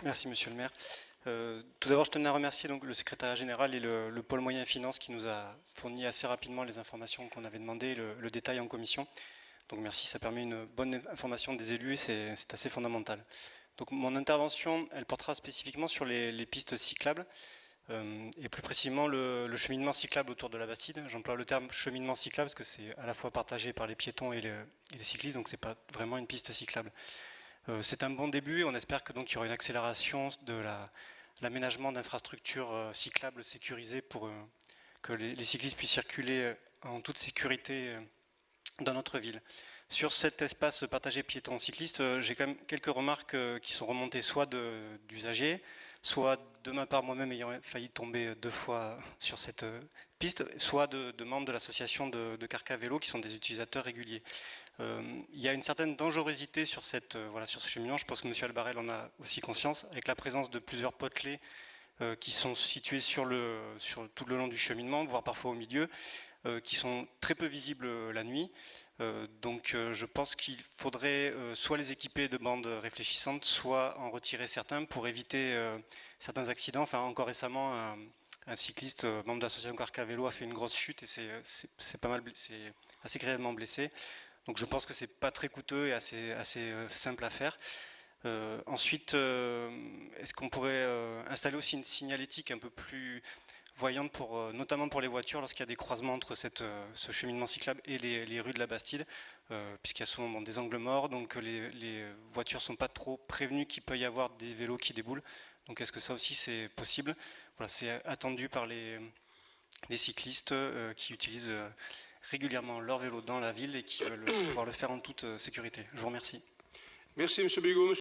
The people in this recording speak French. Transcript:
Merci Monsieur le maire. Tout d'abord, je tenais à remercier donc, le secrétariat général et le pôle moyens et finances qui nous a fourni assez rapidement les informations qu'on avait demandées et le détail en commission. Donc merci, ça permet une bonne information des élus et c'est assez fondamental. Donc mon intervention, elle portera spécifiquement sur les pistes cyclables et plus précisément le cheminement cyclable autour de la Bastide. J'emploie le terme cheminement cyclable parce que c'est à la fois partagé par les piétons et les cyclistes, donc c'est pas vraiment une piste cyclable. C'est un bon début et on espère que donc il y aura une accélération de l'aménagement d'infrastructures cyclables sécurisées pour que les cyclistes puissent circuler en toute sécurité dans notre ville. Sur cet espace partagé piéton-cycliste, j'ai quand même quelques remarques qui sont remontées soit d'usagers, soit de ma part moi-même ayant failli tomber 2 fois sur cette piste, soit de membres de l'association de Carca Vélo qui sont des utilisateurs réguliers. Il y a une certaine dangerosité sur ce cheminement. Je pense que M. Albarel en a aussi conscience, avec la présence de plusieurs potelets qui sont situés sur tout le long du cheminement, voire parfois au milieu, qui sont très peu visibles la nuit. Donc je pense qu'il faudrait soit les équiper de bandes réfléchissantes, soit en retirer certains pour éviter certains accidents. Enfin, encore récemment, un cycliste, membre de l'association Carca Vélo, a fait une grosse chute et c'est assez grièvement blessé. Donc je pense que c'est pas très coûteux et assez simple à faire. Ensuite, est-ce qu'on pourrait installer aussi une signalétique un peu plus voyante, notamment pour les voitures, lorsqu'il y a des croisements entre ce cheminement cyclable et les rues de la Bastide, puisqu'il y a souvent des angles morts, donc les voitures ne sont pas trop prévenues qu'il peut y avoir des vélos qui déboulent. Donc est-ce que ça aussi c'est possible? Voilà, c'est attendu par les cyclistes qui utilisent régulièrement leur vélo dans la ville et qui veulent pouvoir le faire en toute sécurité. Je vous remercie. Merci M. Bigot.